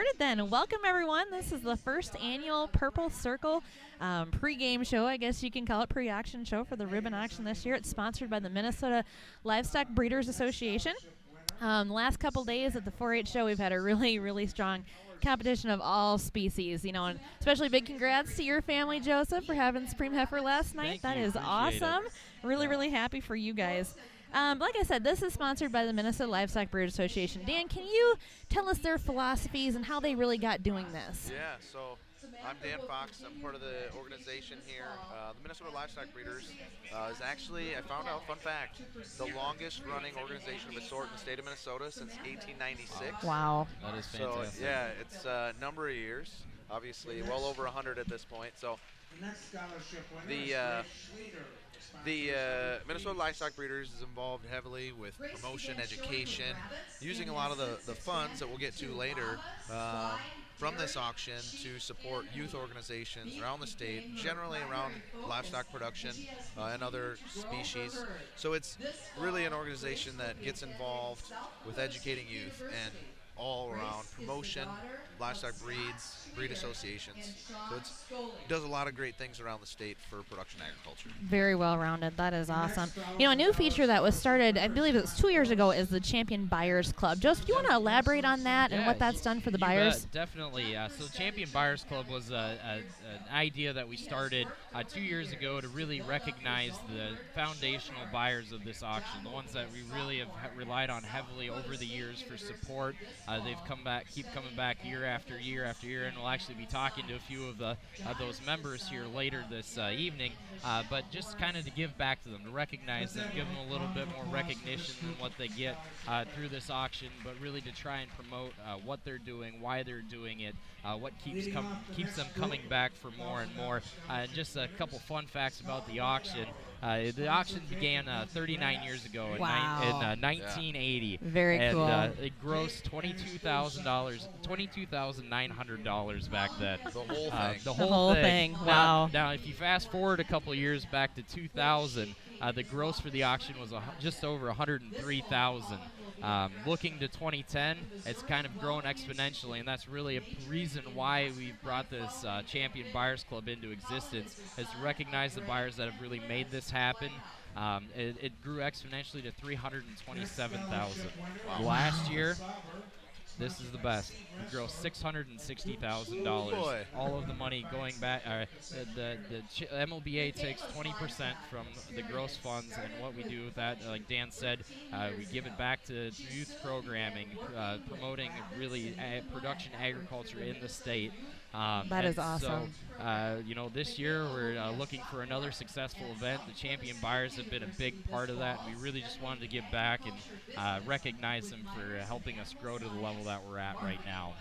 started then. Welcome, everyone. This is the first annual Purple Circle pre-game show. I guess you can call it pre-auction show for the ribbon auction this year. It's sponsored by the Minnesota Livestock Breeders Association. The last couple days at the 4-H show, we've had a really strong competition of all species, and especially big congrats to your family, Joseph, for having Supreme Heifer last night. That is awesome. Really happy for you guys. Like I said, this is sponsored by the Minnesota Livestock Breeders Association. Dan, can you tell us their philosophies and how they really got doing this? Yeah, so I'm Dan Fox. I'm part of the organization here. The Minnesota Livestock Breeders is actually, I found out, fun fact, the longest running organization of its sort in the state of Minnesota since 1896. Wow. That is fantastic. So, yeah, it's a number of years, obviously, well over 100 at this point. So the Minnesota Livestock Breeders is involved heavily with promotion, education, using a lot of the funds that we'll get to later from this auction to support youth organizations around the state, generally around livestock production and other species. So it's really an organization that gets involved with educating youth and all around promotion, livestock breed associations. So it does a lot of great things around the state for production agriculture. Very well rounded. That is awesome. A new feature that was started, I believe it was 2 years ago, is the Champion Buyers Club. Joseph, do you want to elaborate on that and what that's done for the buyers? Definitely. So the Champion Buyers Club was an idea that we started 2 years ago to really recognize the foundational buyers of this auction, the ones that we really have relied on heavily over the years for support. They've keep coming back year after year after year, and we'll actually be talking to a few of those members here later this evening. But just kind of to give back to them, to recognize them, give them a little bit more recognition than what they get through this auction, but really to try and promote what they're doing, why they're doing it, what keeps them coming back for more and more. And just a couple fun facts about the auction. The auction began 39 years ago in 1980. Very cool. And it grossed $22,900 back then. The whole thing. The whole thing. Wow. Now, if you fast forward a couple years back to 2000, the gross for the auction was just over $103,000. Looking to 2010, it's kind of grown exponentially, and that's really a reason why we brought this Champion Buyers Club into existence, is to recognize the buyers that have really made this happen. It grew exponentially to $327,000. Last year, this is the best. We grossed $660,000. All of the money going back. The MLBA takes 20% from the gross funds, and what we do with that, like Dan said, we give it back to youth programming, promoting really production agriculture in the state. That is awesome. So, this year we're looking for another successful event. The Champion Buyers have been a big part of that. We really just wanted to give back and recognize them for helping us grow to the level that we're at right now.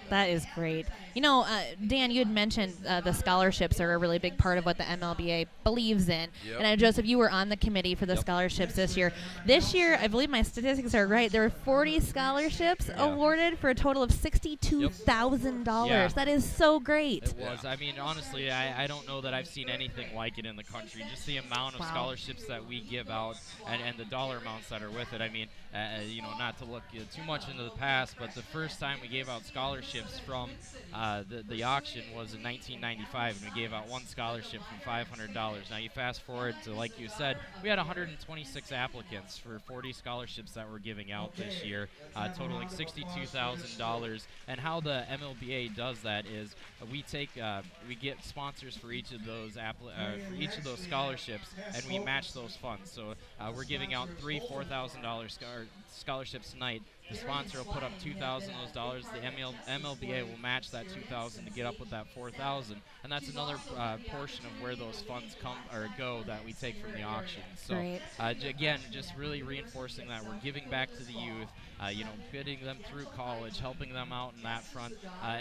That is great. Dan, you had mentioned the scholarships are a really big part of what the MLBA believes in. Yep. And Joseph, you were on the committee for the scholarships this year. This year, I believe my statistics are right, there were 40 scholarships awarded for a total of $62,000. Yeah. That is so great. It was. I mean, honestly, I don't know that I've seen anything like it in the country. Just the amount of scholarships that we give out and the dollar amounts that are with it. I mean, not to look too much into the past, but the first time we gave out scholarships from the auction was in 1995, and we gave out one scholarship for $500. Now you fast forward to, like you said, we had 126 applicants for 40 scholarships that we're giving out this year, totaling $62,000. And how the MLBA does that is we get sponsors for each of those scholarships, and we match those funds. So we're giving out three $4,000 scholarships tonight. The sponsor will put up $2,000 of those dollars. The MLBA will match that $2,000 to get up with that $4,000, and that's another portion of where those funds go that we take from the auction. So again, just really reinforcing that we're giving back to the youth. Getting them through college, helping them out in that front.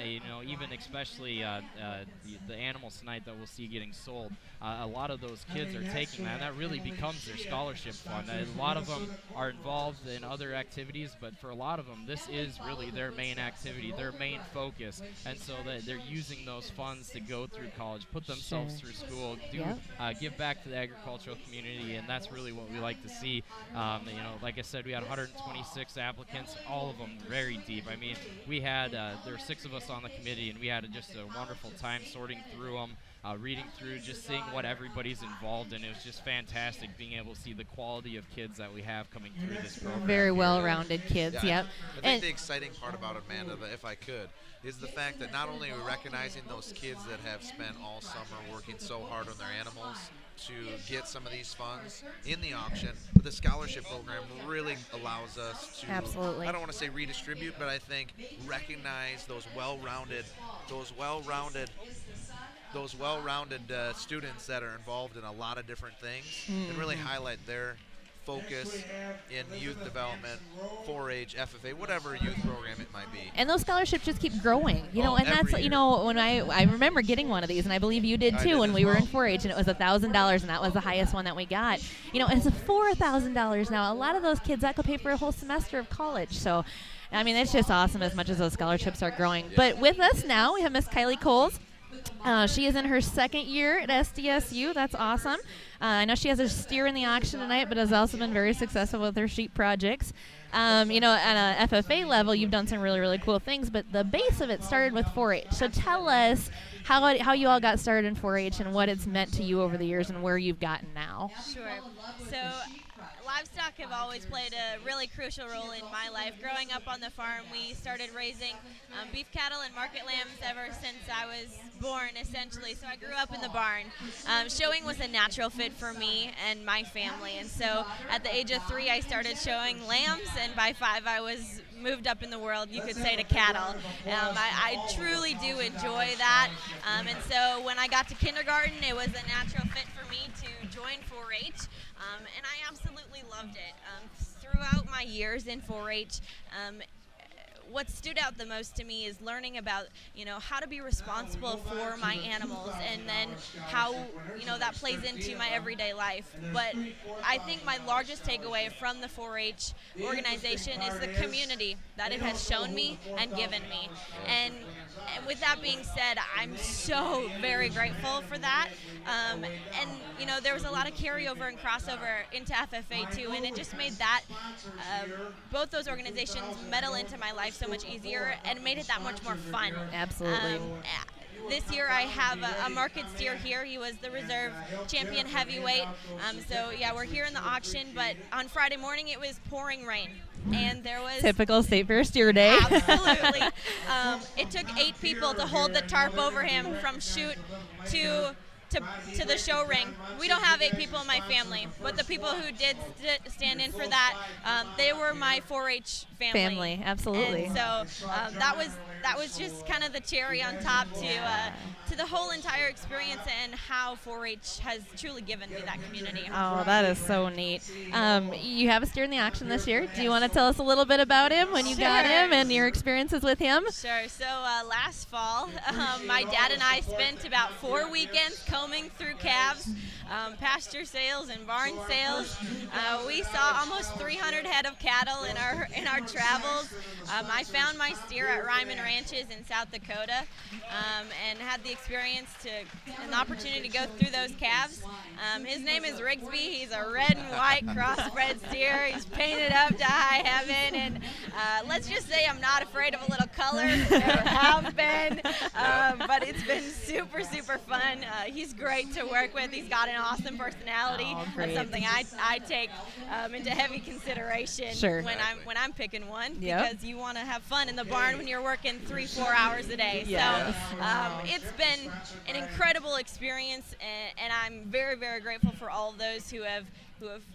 Even especially the animals tonight that we'll see getting sold. A lot of those kids are taking that, and that really becomes their scholarship fund. A lot of them are involved in other activities, but for a lot of them, this is really their main activity, their main focus, and so that they're using those funds to go through college, put themselves through school, give back to the agricultural community, and that's really what we like to see. Like I said, we had 126 applicants, all of them very deep. I mean, we had there were 6 of us on the committee, and we had just a wonderful time sorting through them, reading through, just seeing what everybody's involved in. It was just fantastic being able to see the quality of kids that we have coming through this program. Very well-rounded kids, yep. I think the exciting part about it, Amanda, if I could, is the fact that not only are we recognizing those kids that have spent all summer working so hard on their animals to get some of these funds in the auction, but the scholarship program really allows us to, absolutely, I don't want to say redistribute, but I think recognize those well-rounded students that are involved in a lot of different things, and really highlight their focus in youth development, 4-H, FFA, whatever youth program it might be. And those scholarships just keep growing, and that's, when I remember getting one of these, and I believe you did too, when we were in 4-H, and it was $1,000, and that was the highest one that we got. It's $4,000 now. A lot of those kids, that could pay for a whole semester of college. So, I mean, it's just awesome as much as those scholarships are growing. But with us now, we have Miss Kylee Kohls. She is in her 2nd year at SDSU. That's awesome. I know she has her steer in the auction tonight, but has also been very successful with her sheep projects. At an FFA level, you've done some really, really cool things, but the base of it started with 4-H. So tell us how you all got started in 4-H and what it's meant to you over the years and where you've gotten now. Sure. So livestock have always played a really crucial role in my life. Growing up on the farm, we started raising beef cattle and market lambs ever since I was born, essentially. So I grew up in the barn. Showing was a natural fit for me and my family. And so at the age of 3, I started showing lambs, and by 5, I was moved up in the world, you could say, to cattle. I truly do enjoy that. And so when I got to kindergarten, it was a natural fit for me to join 4-H. And I absolutely loved it. Throughout my years in 4-H, what stood out the most to me is learning about, how to be responsible for my animals, and then how, that plays into my everyday life. But I think my largest takeaway from the 4-H organization is the community that it has shown me and given me. And with that being said, I'm so very grateful for that. And, there was a lot of carryover and crossover into FFA too, and it just made that, both those organizations meddle into my life so much easier and made it that much more fun. Absolutely. This year I have a market steer here. He was the reserve champion heavyweight. We're here in the auction, but on Friday morning it was pouring rain. And there was typical State Fair steer day. Absolutely. It took 8 people to hold the tarp over him from chute to the show ring. We don't have 8 people in my family, but the people who did stand in for that, they were my 4-H family. Absolutely. And so that was just kind of the cherry on top to the whole entire experience and how 4-H has truly given me that community. Oh, that is so neat. You have a steer in the auction this year. Do you want to tell us a little bit about him, when you got him, and your experiences with him? Sure. So last fall, my dad and I spent about 4 weekends combing through calves, pasture sales and barn sales. We saw almost 300 head of cattle in our travels. I found my steer at Ryman Ranches in South Dakota, and had the experience an opportunity to go through those calves. His name is Rigsby. He's a red and white crossbred steer. He's painted up to high heaven, and let's just say I'm not afraid of a little color. Never have been, but it's been super, super fun. He's great to work with. He's got an awesome personality. Oh, that's something I take into heavy consideration when I'm picking one, because you want to have fun in the barn when you're working 3-4 hours a day. Yes. So it's been an incredible experience, and I'm very, very grateful for all of those who have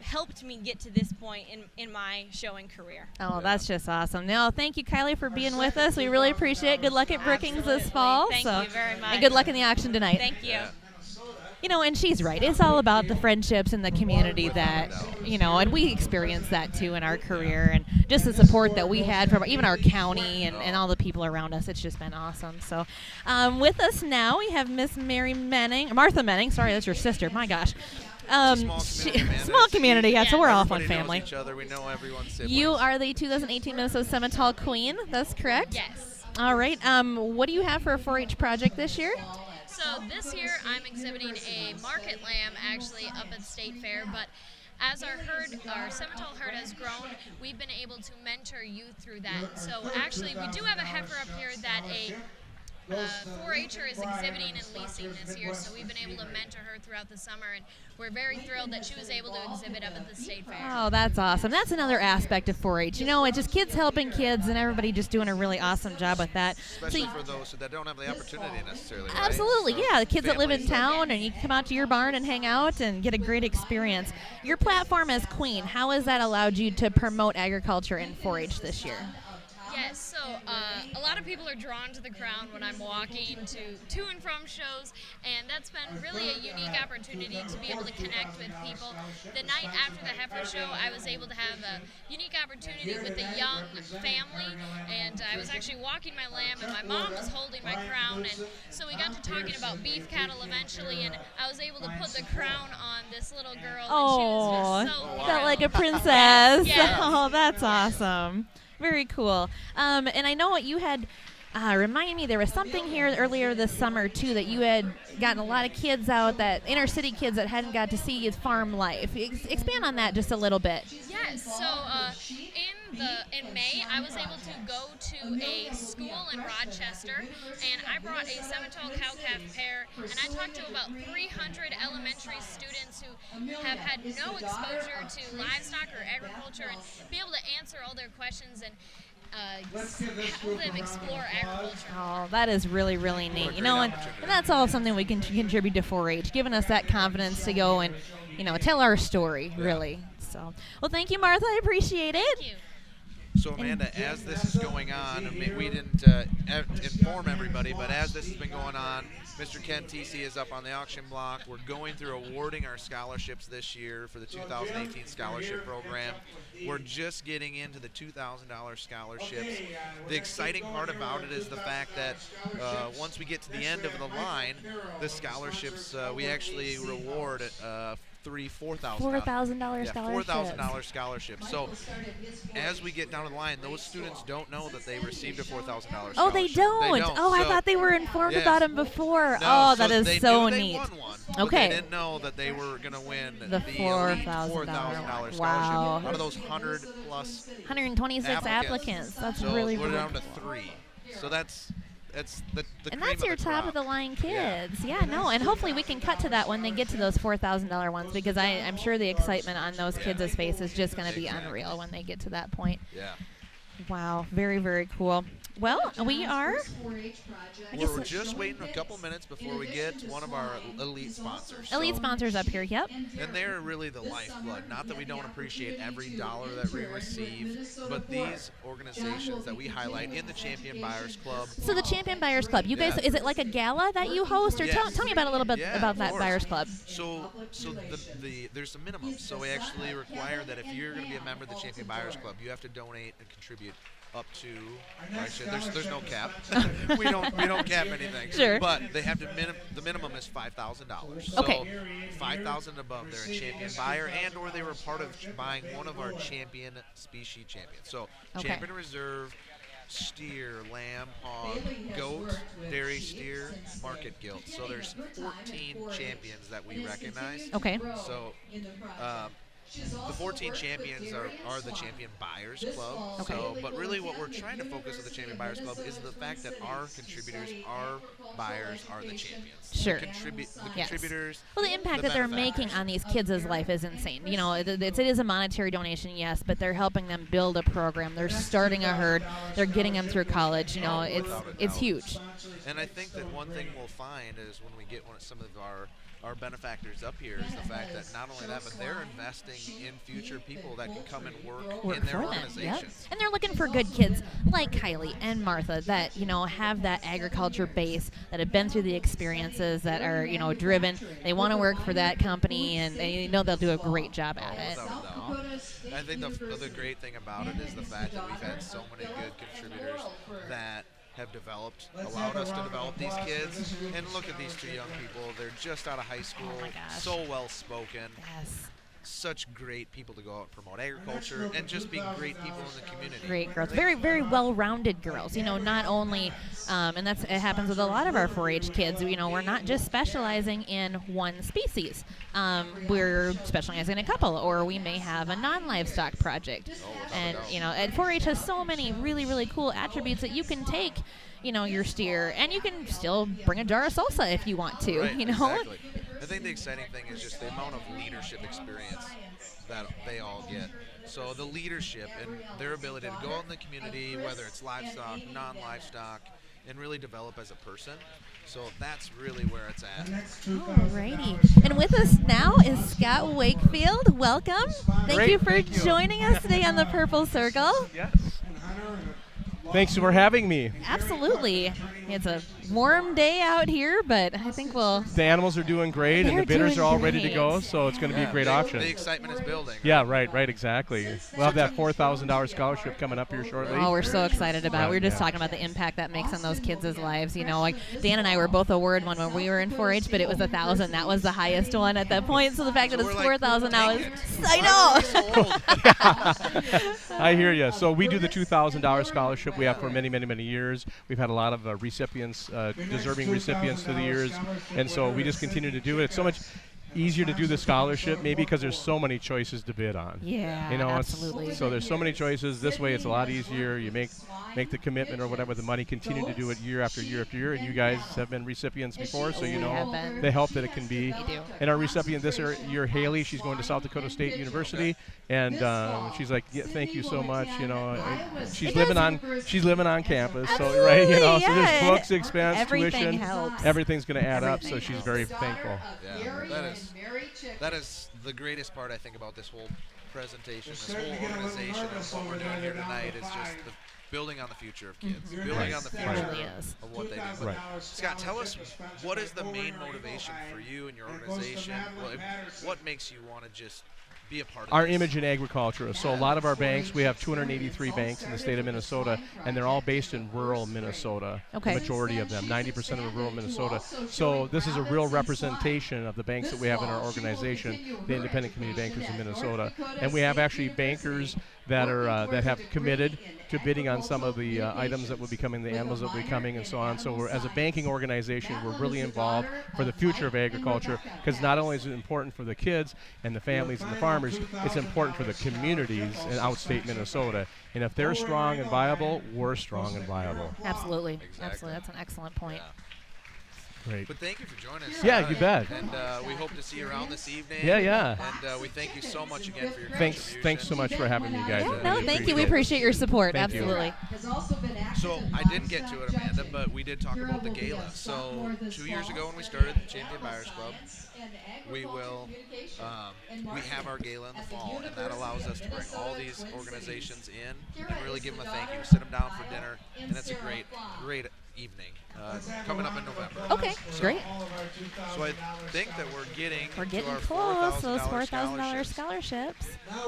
helped me get to this point in my showing career. Oh, that's just awesome. Now, thank you, Kylee, for being with us. We really appreciate it. Good luck at Brookings this fall. Thank you very much. And good luck in the auction tonight. Thank you. Yeah. And she's right. It's all about the friendships and the community that, and we experienced that too in our career, and just the support that we had from even our county and all the people around us. It's just been awesome. So with us now, we have Miss Martha Moenning. Sorry, that's your sister. My gosh. Small community, yeah, so we're all fun Everybody family. knows each other. We know everyone's siblings. You are the 2018 Minnesota Simmental Queen. That's correct? Yes. All right. What do you have for a 4-H project this year? So this year I'm exhibiting a market lamb actually up at State Fair, but as our Simmental herd has grown, we've been able to mentor youth through that. So actually we do have a heifer up here that a 4-H'er is exhibiting and leasing this year, so we've been able to mentor her throughout the summer, and we're very thrilled that she was able to exhibit up at the State Fair. Oh, that's awesome. That's another aspect of 4-H. It's just kids helping kids, and everybody just doing a really awesome job with that. Especially for those that don't have the opportunity necessarily, right? Absolutely, So yeah. The kids that live in families town, and you can come out to your barn and hang out and get a great experience. Your platform as Queen, how has that allowed you to promote agriculture in 4-H this year? Yes, so a lot of people are drawn to the crown when I'm walking to and from shows, and that's been really a unique opportunity to be able to connect with people. The night after the heifer show, I was able to have a unique opportunity with a young family, and I was actually walking my lamb, and my mom was holding my crown, and so we got to talking about beef cattle eventually, and I was able to put the crown on this little girl, and she was just so felt thrilled. like a princess. Yeah. Oh, that's awesome. Very cool. And I know what you had reminded me, there was something here earlier this summer, too, that you had gotten a lot of kids out, that inner city kids that hadn't got to see farm life. Expand on that just a little bit. Yes, so in May, I was able to go to a school in Rochester, and I brought a Simmental cow-calf pair, and I talked to about 300 elementary students who have had no exposure to livestock or agriculture, and be able to answer all their questions and help them explore agriculture. Oh, that is really, really neat. And that's all something we can contribute to 4-H, giving us that confidence to go and, tell our story, really. So, well, thank you, Martha. I appreciate it. Thank you. So, Amanda, as this is going on, we didn't inform everybody, but as this has been going on, Mr. Ken TC is up on the auction block. We're going through awarding our scholarships this year for the 2018 scholarship program. We're just getting into the $2,000 scholarships. The exciting part about it is the fact that once we get to the end of the line, the scholarships, we actually reward $4,000 $4,000 scholarships. $4,000 scholarships. So as we get down the line, those students don't know that they received a $4,000 scholarship. Oh, they don't. Oh, I thought they were informed about them before. No, that is they so knew neat. They won one, okay. But they didn't know that they were going to win the $4,000 scholarship. Wow. Out of those 100 plus 126 applicants. That's so really, we're really down to cool. 3. So that's the and that's your top of the line kids. Yeah, no, and hopefully we can cut to that when they get to those $4,000 ones, because I'm sure the excitement on those kids' face is just going to be unreal when they get to that point. Yeah. Wow, very, very cool. Well, we are. We're just waiting a couple minutes before we get one of our elite sponsors. Elite sponsors up here, yep. And they're really the lifeblood. Not that we don't appreciate every dollar that we receive, but these organizations that we highlight in the Champion Buyers Club. So the Champion Buyers Club, you guys, is it like a gala that you host? Or Yes. tell me about a little bit about that course. Buyers Club. So there's a minimum. So we actually require that if you're going to be a member of the Champion Buyers Club, you have to donate and contribute up to, there's no cap. we don't cap anything. Sure. But they have to the minimum is $5,000. So Okay. $5,000 above, they're a champion buyer, and or they were part of buying one of our champion species champions. So champion reserve, steer, lamb, hog, goat, dairy steer, market gilt. So there's 14 champions that we recognize. Okay. So the 14 champions are the Champion Buyers Club. Okay. So, but really what we're trying to focus with the Champion Buyers Club is the fact that our contributors, our buyers, are the champions. Sure. The contributors. Well, the impact that they're making on these kids' life is insane. It is a monetary donation, yes, but they're helping them build a program. They're starting a herd. They're getting them through college. It's huge. And I think that one thing we'll find is when we get some of our our benefactors up here is the fact that not only that, but they're investing in future people that can come and work in their for them. organizations. Yep. And they're looking for good kids like Kylee and Martha that, you know, have that agriculture base, that have been through the experiences, that are, you know, driven. They want to work for that company, and they know they'll do a great job at it. Without a doubt. I think the great thing about it is the fact that we've had so many good contributors that have allowed us to develop these kids. And look at these two young people. They're just out of high school, so well-spoken. Yes. Such great people to go out and promote agriculture and just be great people in the community. Great girls. Very, very well-rounded girls. You know, not only, and it happens with a lot of our 4-H kids, you know, we're not just specializing in one species. We're specializing in a couple, or we may have a non-livestock project. And, you know, and 4-H has so many really, really cool attributes that you can take, you know, your steer, and you can still bring a jar of salsa if you want to, right, you know? Exactly. I think the exciting thing is just the amount of leadership experience that they all get. So the leadership and their ability to go out in the community, whether it's livestock, non-livestock, and really develop as a person. So that's really where it's at. Alrighty. And with us now is Scott Wakefield. Welcome. Thank you for joining us today on the Purple Circle. Yes. Thanks for having me. Absolutely. It's a warm day out here, but I think we'll... The animals are doing great, and the bidders are all ready to go, so it's going to be a great auction. The excitement is building. Yeah, right, exactly. We'll have that $4,000 scholarship coming up here shortly. Oh, we're so excited about it. We were just talking about the impact that makes on those kids' lives. You know, like Dan and I were both awarded one when we were in 4-H, but it was 1,000. That was the highest one at that point. So the fact that it's 4,000 now is... I know! I hear you. So we do the $2,000 scholarship. We have for many, many, many years. We've had a lot of recipients, deserving recipients through the years, and so we just continue to do it. It's so much easier to do the scholarship, maybe because there's so many choices to bid on. Yeah, you know, absolutely. So there's so many choices. This way, it's a lot easier. You make the commitment or whatever, the money, continue to do it year after year after year. And you guys have been recipients before, so you know the help that it can be. And our recipient this year, Haley, she's going to South Dakota State University, and she's like, yeah, thank you so much. You know, she's living on campus, so right, you know, so there's books, expense, tuition, helps. Everything's going to add up. So she's very thankful. Yeah, that is the greatest part I think about this whole presentation, this whole organization, and what we're doing here tonight is just the building on the future of kids, building on the future of what they do. But Scott, tell us, what is the main motivation for you and your organization? What makes you want to just be a part of our this? image in agriculture. So a lot of our banks, we have 283 banks in the state of Minnesota, and they're all based in rural Minnesota. Okay. The majority of them, 90% of rural Minnesota. So this is a real representation of the banks that we have in our organization, the Independent Community Bankers in Minnesota. And we have actually bankers that are that have committed to bidding on some of the items that will be coming, the animals that will be coming, and so on. So we're, as a banking organization, we're really involved for the future of agriculture, because not only is it important for the kids and the families and the farmers, it's important for the communities in outstate Minnesota. And if they're strong and viable, we're strong and viable. Absolutely. Exactly. Absolutely. That's an excellent point. Yeah. Great. But thank you for joining us. Yeah, you bet. And we hope to see you around this evening. Yeah. And we thank you so much again for your contribution. Thanks so much for having me, guys. No, thank you. We appreciate your support. Thank you. Absolutely. So I didn't get to it, Amanda, but we did talk about the gala. So 2 years ago when we started the Champion Buyers Club, we will we have our gala in the fall, and that allows us to bring all these organizations in and really give them a thank you, sit them down for dinner, and it's a great evening coming up in November. Okay, great. So I think that we're getting to our close, those $4,000 scholarships.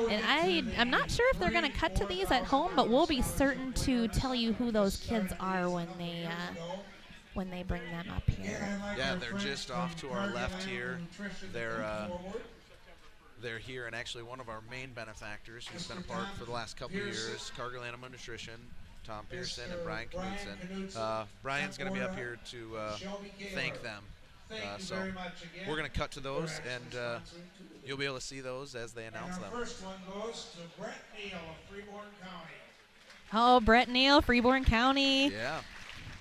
And I'm not sure if they're going to cut to these at home, but we'll be certain to tell you who those kids are when they bring them up here. Yeah, they're just off to our left here. They're here, and actually one of our main benefactors who's been a part for the last couple of years, Cargill Animal Nutrition, Tom Pearson and Brian Knudsen. Brian's going to be up here to thank them. So we're going to cut to those, and you'll be able to see those as they announce them. First one goes to Brett Neal of Freeborn County. Oh, Brett Neal, Freeborn County. Yeah.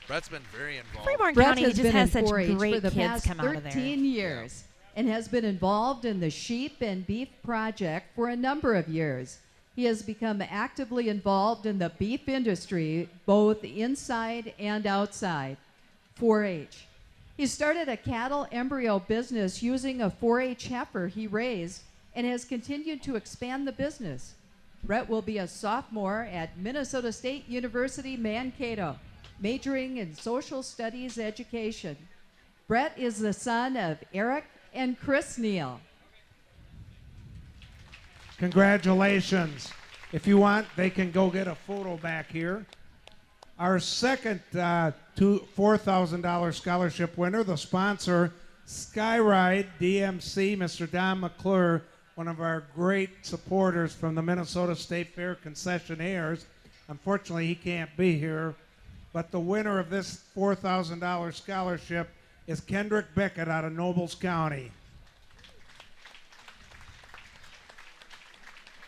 Brett's been very involved. Freeborn Brett County has just been has in such 4-H great for the kids past come out of there. 13 years and has been involved in the sheep and beef project for a number of years. He has become actively involved in the beef industry, both inside and outside. 4-H. He started a cattle embryo business using a 4-H heifer he raised and has continued to expand the business. Brett will be a sophomore at Minnesota State University Mankato, majoring in social studies education. Brett is the son of Eric and Chris Neal. Congratulations. If you want, they can go get a photo back here. Our second $4,000 scholarship winner, the sponsor, Skyride DMC, Mr. Don McClure, one of our great supporters from the Minnesota State Fair concessionaires. Unfortunately, he can't be here, but the winner of this $4,000 scholarship is Kendrick Beckett out of Nobles County.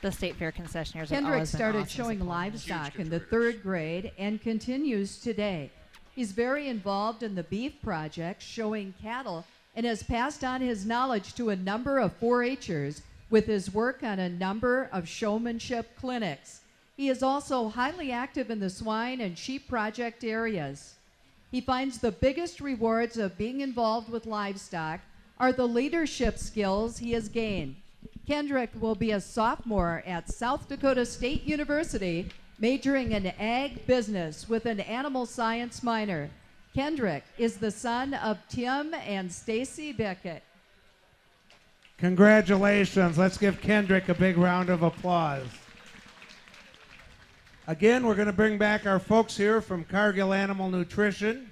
The State Fair concessionaires have Kendrick always been started awesome showing supporters. livestock in the 3rd grade and continues today. He's very involved in the beef project, showing cattle, and has passed on his knowledge to a number of 4-H'ers with his work on a number of showmanship clinics. He is also highly active in the swine and sheep project areas. He finds the biggest rewards of being involved with livestock are the leadership skills he has gained. Kendrick will be a sophomore at South Dakota State University, majoring in ag business with an animal science minor. Kendrick is the son of Tim and Stacy Beckett. Congratulations. Let's give Kendrick a big round of applause. Again, we're going to bring back our folks here from Cargill Animal Nutrition,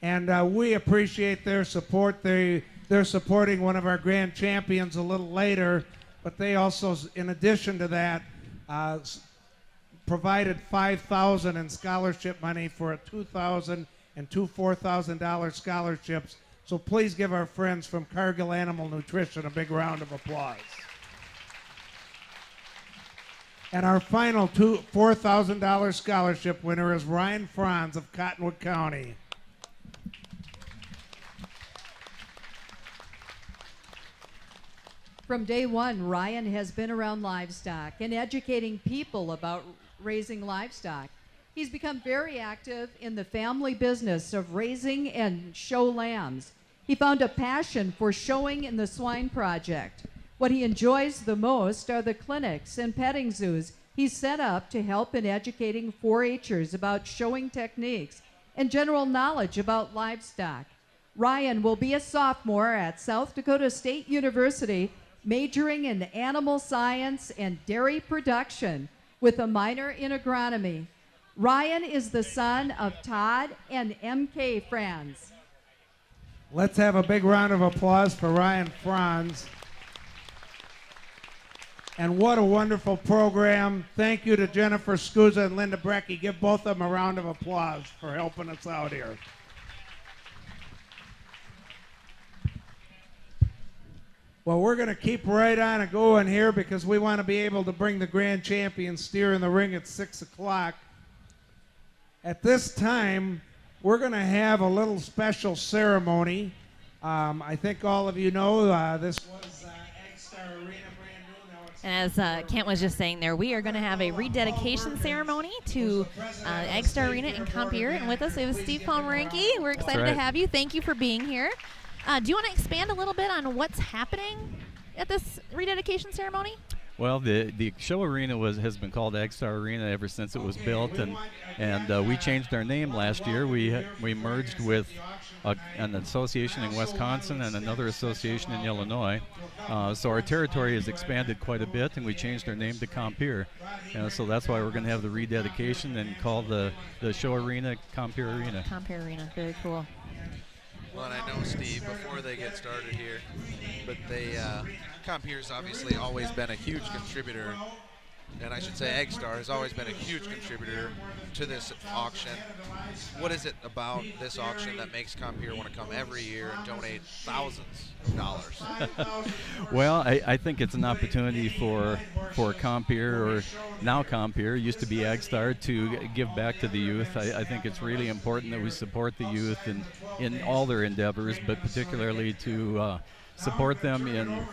and we appreciate their support. They're supporting one of our grand champions a little later, but they also, in addition to that, provided $5,000 in scholarship money for a $2,000 and two $4,000 scholarships. So please give our friends from Cargill Animal Nutrition a big round of applause. And our final $4,000 scholarship winner is Ryan Franz of Cottonwood County. From day one, Ryan has been around livestock and educating people about raising livestock. He's become very active in the family business of raising and show lambs. He found a passion for showing in the swine project. What he enjoys the most are the clinics and petting zoos he's set up to help in educating 4-H'ers about showing techniques and general knowledge about livestock. Ryan will be a sophomore at South Dakota State University, majoring in animal science and dairy production with a minor in agronomy. Ryan is the son of Todd and M.K. Franz. Let's have a big round of applause for Ryan Franz. And what a wonderful program. Thank you to Jennifer Scusa and Linda Brecky. Give both of them a round of applause for helping us out here. Well, we're going to keep right on going here because we want to be able to bring the grand champion steer in the ring at 6 o'clock. At this time, we're going to have a little special ceremony. I think all of you know this was Eggstar Arena, brand new. Now it's And as Kent was just saying there, we are going to have a rededication ceremony to Eggstar Arena in Compeer. And with us is Steve Pomerenke. We're excited to have you. Thank you for being here. Do you want to expand a little bit on what's happening at this rededication ceremony? Well, the show arena has been called Eggstar Arena ever since it was built, and we changed our name last year. We merged with an association in Wisconsin and another association in Illinois. So our territory has expanded quite a bit, and we changed our name to Compeer. So that's why we're going to have the rededication and call the show arena Compeer Arena. Compeer Arena, very cool. Well, and I know, Steve, before they get started here, but Compeer's obviously always been a huge contributor, and I should say Eggstar has always been a huge contributor to this auction. What is it about this auction that makes Compeer want to come every year and donate thousands of dollars? Well, I think it's an opportunity for Compeer, or now Compeer, used to be Eggstar, to give back to the youth. I think it's really important that we support the youth in all their endeavors, but particularly to support them in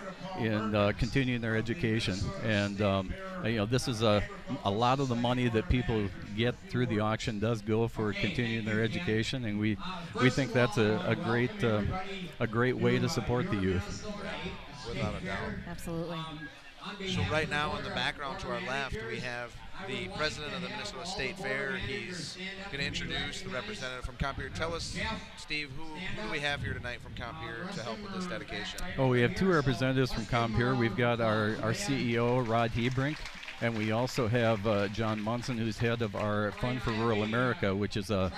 continuing their education. And this is a lot of the money that people get through the auction does go for continuing their education, and we think that's a great way to support the youth. Without a doubt. Absolutely. So right now in the background to our left, we have the president of the Minnesota State Fair. He's going to introduce the representative from Compeer. Tell us, Steve, who do we have here tonight from Compeer to help with this dedication? Oh, we have two representatives from Compeer. We've got our CEO, Rod Hebrink, and we also have John Munson, who's head of our Fund for Rural America, which is a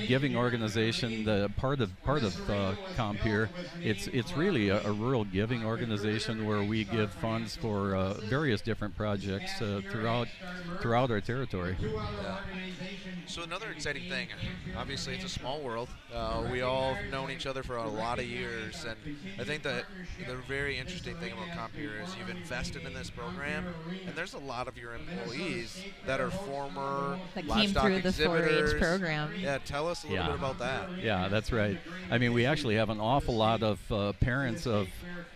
giving organization, part of Compeer. It's really a rural giving organization where we give funds for various different projects throughout our territory. Yeah. So another exciting thing, obviously it's a small world. We all have known each other for a lot of years, and I think that the very interesting thing about Compeer is you've invested in this program, and there's a lot of your employees that are former that livestock came through exhibitors. The 4-H program. Yeah, tell us a little bit about that. Yeah, that's right. I mean, we actually have an awful lot of parents of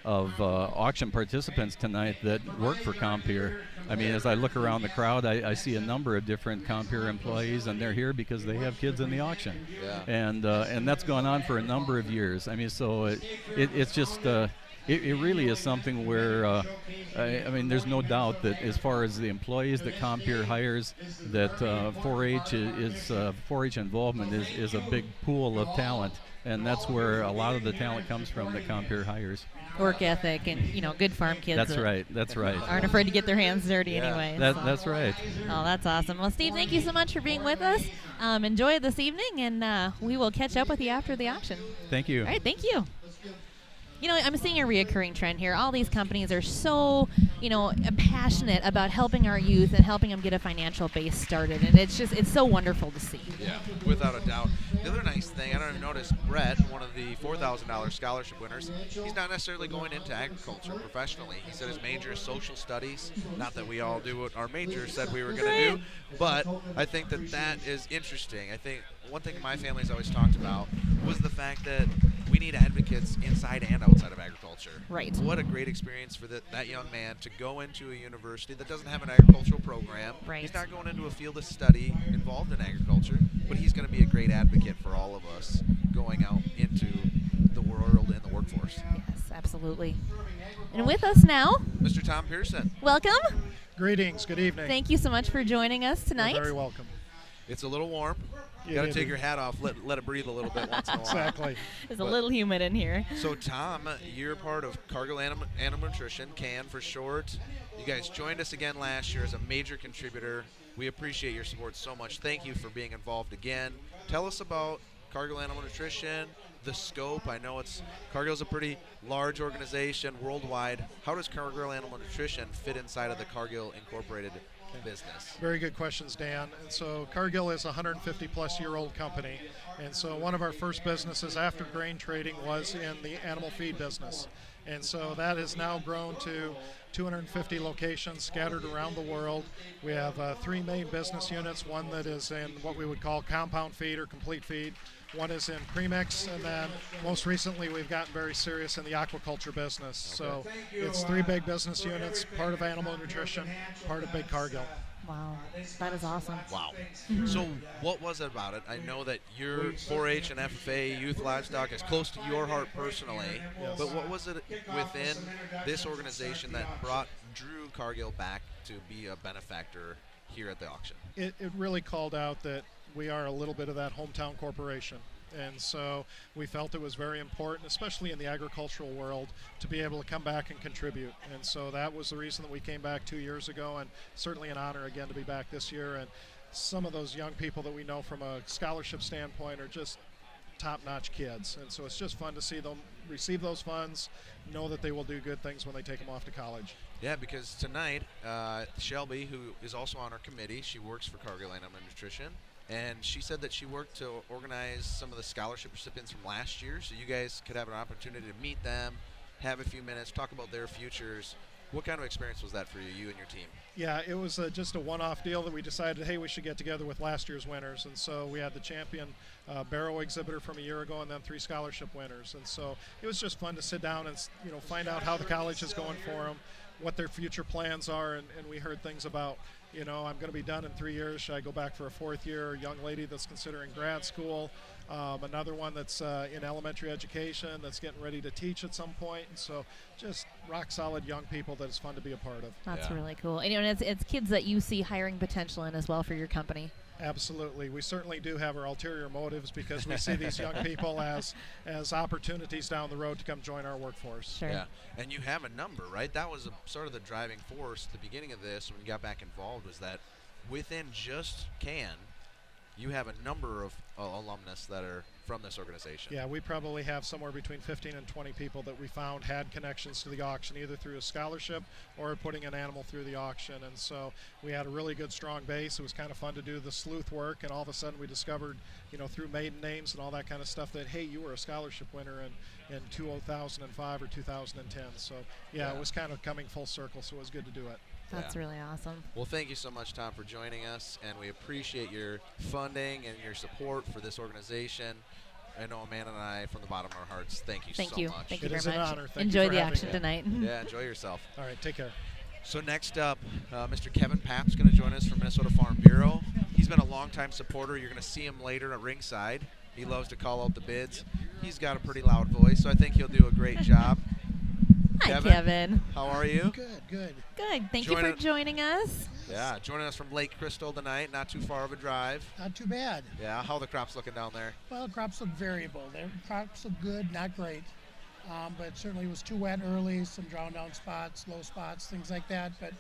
auction participants tonight that work for Compeer. I mean, as I look around the crowd, I see a number of different Compeer employees, and they're here because they have kids in the auction. Yeah. And that's gone on for a number of years. I mean, so it's just it really is something where I mean, there's no doubt that as far as the employees that Compeer hires, that 4-H involvement is a big pool of talent, and that's where a lot of the talent comes from that Compeer hires. Work ethic and good farm kids. That's right. Aren't afraid to get their hands dirty anyway. That's right. Oh, that's awesome. Well, Steve, thank you so much for being with us. Enjoy this evening, and we will catch up with you after the auction. Thank you. All right, thank you. I'm seeing a reoccurring trend here. All these companies are so, passionate about helping our youth and helping them get a financial base started, and it's so wonderful to see. Yeah, without a doubt. The other nice thing, I don't even notice, Brett, one of the $4,000 scholarship winners, he's not necessarily going into agriculture professionally. He said his major is social studies. Not that we all do what our major said we were going to do, but I think that is interesting. I think one thing my family's always talked about was the fact that we need advocates inside and outside of agriculture. Right. What a great experience for that young man to go into a university that doesn't have an agricultural program. Right. He's not going into a field of study involved in agriculture, but he's going to be a great advocate for all of us going out into the world and the workforce. Yes, absolutely. And with us now, Mr. Tom Pearson. Welcome. Greetings. Good evening. Thank you so much for joining us tonight. You're very welcome. It's a little warm. You got to take your hat off, let it breathe a little bit once in a while. Exactly. It's a little humid in here. So, Tom, you're part of Cargill Animal Nutrition, CAN for short. You guys joined us again last year as a major contributor. We appreciate your support so much. Thank you for being involved again. Tell us about Cargill Animal Nutrition, the scope. I know Cargill's a pretty large organization worldwide. How does Cargill Animal Nutrition fit inside of the Cargill Incorporated business? Very good questions, Dan. And so Cargill is a 150-plus-year-old company, and so one of our first businesses after grain trading was in the animal feed business. And so that has now grown to 250 locations scattered around the world. We have 3 main business units, one that is in what we would call compound feed or complete feed. One is in premix, and then most recently we've gotten very serious in the aquaculture business. So it's 3 big business units, part of animal nutrition, part of Big Cargill. Wow, that is awesome. Wow. So what was it about it? I know that your 4-H and FFA youth livestock is close to your heart personally, but what was it within this organization that drew Cargill back to be a benefactor here at the auction? It really called out that we are a little bit of that hometown corporation. And so we felt it was very important, especially in the agricultural world, to be able to come back and contribute. And so that was the reason that we came back 2 years ago, and certainly an honor again to be back this year. And some of those young people that we know from a scholarship standpoint are just top-notch kids. And so it's just fun to see them receive those funds, know that they will do good things when they take them off to college. Yeah, because tonight, Shelby, who is also on our committee, she works for Cargill Animal Nutrition, and she said that she worked to organize some of the scholarship recipients from last year, so you guys could have an opportunity to meet them, have a few minutes, talk about their futures. What kind of experience was that for you and your team? Yeah, it was just a one-off deal that we decided, hey, we should get together with last year's winners. And so we had the champion barrow exhibitor from a year ago and then 3 scholarship winners. And so it was just fun to sit down and, you know, find out how the college is going for them, what their future plans are. And we heard things about, you know, I'm going to be done in 3 years. Should I go back for a 4th year? A young lady that's considering grad school. Another one that's in elementary education that's getting ready to teach at some point. And so just rock solid young people that it's fun to be a part of. That's really cool. And, you know, it's kids that you see hiring potential in as well for your company. Absolutely. We certainly do have our ulterior motives because we see these young people as opportunities down the road to come join our workforce. Sure. Yeah, and you have a number, right? That was sort of the driving force at the beginning of this when you got back involved, was that within just CAN, you have a number of alumnus that are from this organization. Yeah, we probably have somewhere between 15 and 20 people that we found had connections to the auction, either through a scholarship or putting an animal through the auction. And so we had a really good, strong base. It was kind of fun to do the sleuth work, and all of a sudden we discovered, you know, through maiden names and all that kind of stuff that, hey, you were a scholarship winner in 2005 or 2010. So, yeah, it was kind of coming full circle, so it was good to do it. That's really awesome. Well, thank you so much, Tom, for joining us, and we appreciate your funding and your support for this organization. I know Amanda and I, from the bottom of our hearts, thank you so much. Thank you very much. It is an honor. Thank enjoy you for the having action me. tonight. Yeah, enjoy yourself. All right, take care. So next up, Mr. Kevin Papp's going to join us from Minnesota Farm Bureau. He's been a longtime supporter. You're going to see him later at ringside. He loves to call out the bids. He's got a pretty loud voice, so I think he'll do a great job. Hi, Kevin. How are you? Good. Good. Thank you for joining us. Yeah, joining us from Lake Crystal tonight. Not too far of a drive. Not too bad. Yeah, how are the crops looking down there? Well, crops look variable. Their crops look good, not great. But certainly it was too wet early, some drown down spots, low spots, things like that. But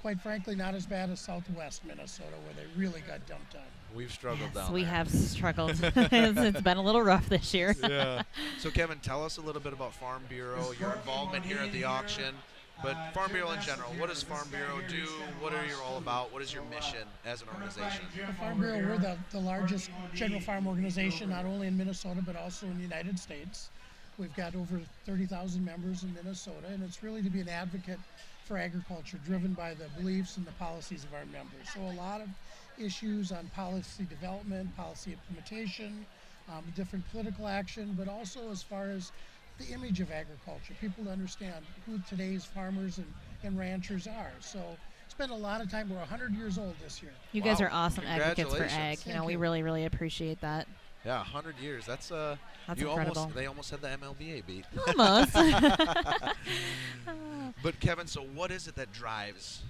quite frankly, not as bad as southwest Minnesota, where they really got dumped on. We've struggled down there. We have struggled. It's been a little rough this year. Yeah. So, Kevin, tell us a little bit about Farm Bureau, your involvement here at the auction, but Farm Bureau in general. What does Farm Bureau do? What are you all about? What is your mission as an organization? The Farm Bureau, we're the largest general farm organization, not only in Minnesota, but also in the United States. We've got over 30,000 members in Minnesota, and it's really to be an advocate for agriculture, driven by the beliefs and the policies of our members. So a lot of issues on policy development, policy implementation, different political action, but also as far as the image of agriculture, people to understand who today's farmers and ranchers are. So spend a lot of time. We're 100 years old this year. You guys are awesome advocates for ag. You know, we really, really appreciate that. Yeah, 100 years. That's incredible. They almost had the MLBA beat. Almost. But Kevin, so what is it that drives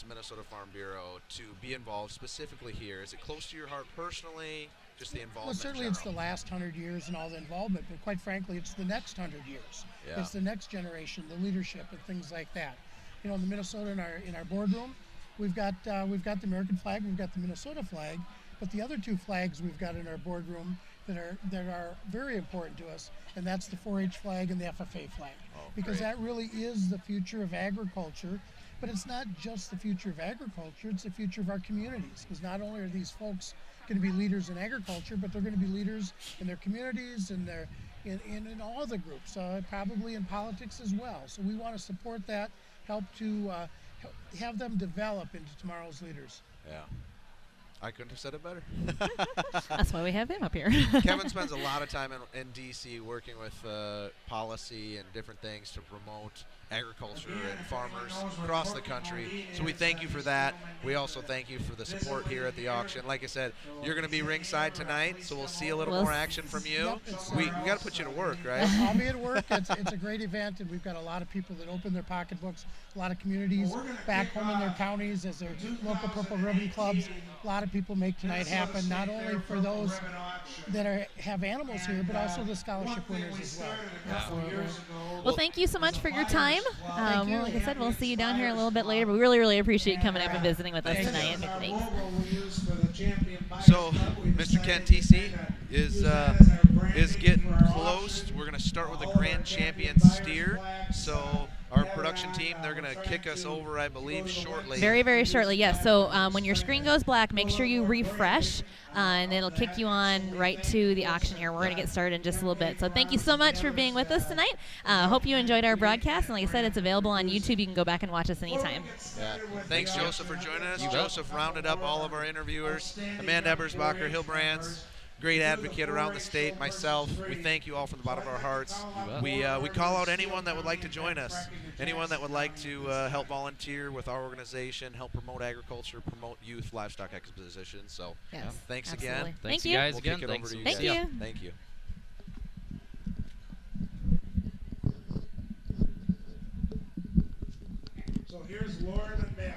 Minnesota Farm Bureau to be involved specifically here? Is it close to your heart personally? Just the involvement? Well, certainly it's the last 100 years and all the involvement, but quite frankly, it's the next 100 years. Yeah. It's the next generation, the leadership, and things like that. You know, in the Minnesota in our boardroom, we've got the American flag, we've got the Minnesota flag, but the other 2 flags we've got in our boardroom that are very important to us, and that's the 4-H flag and the FFA flag, because that really is the future of agriculture. But it's not just the future of agriculture, it's the future of our communities, because not only are these folks going to be leaders in agriculture, but they're going to be leaders in their communities and in all the groups, probably in politics as well. So we want to support that, help to have them develop into tomorrow's leaders. Yeah. I couldn't have said it better. That's why we have him up here. Kevin spends a lot of time in D.C. working with policy and different things to promote agriculture and farmers across the country. So we thank you for that. We also thank you for the support here at the auction. Like I said, you're going to be ringside tonight, so we'll see a little more action from you. Yep, we got to put you to work, right? I'll be at work. It's a great event, and we've got a lot of people that open their pocketbooks, a lot of communities back home in their counties as their local Purple Ribbon clubs. A lot of people make tonight happen, not only for those that have animals here, but also the scholarship winners as well. Absolutely. Well, thank you so much for your time. Thank you. Like I said, we'll see you down here a little bit later, but we really, really appreciate you coming up and visiting with us tonight. Thanks. So, Mr. Ken TC is getting close. We're going to start with the grand champion steer. So, our production team, they're going to kick us over, I believe, shortly. Very, very shortly, yes. So when your screen goes black, make sure you refresh, and it'll kick you on right to the auction here. We're going to get started in just a little bit. So thank you so much for being with us tonight. Hope you enjoyed our broadcast. And like I said, it's available on YouTube. You can go back and watch us anytime. Yeah. Thanks, Joseph, for joining us. Joseph rounded up all of our interviewers. Amanda Ebersbacher, Hillbrands, great advocate around the state, myself. We thank you all from the bottom of our hearts. We call out anyone that would like to join us, anyone that would like to help volunteer with our organization, help promote agriculture, promote youth livestock exposition. So thanks absolutely. again. Thanks, you guys. We'll again. kick it Thanks. over to you Thank guys. you. Thank you. So here's Lauren and Matt.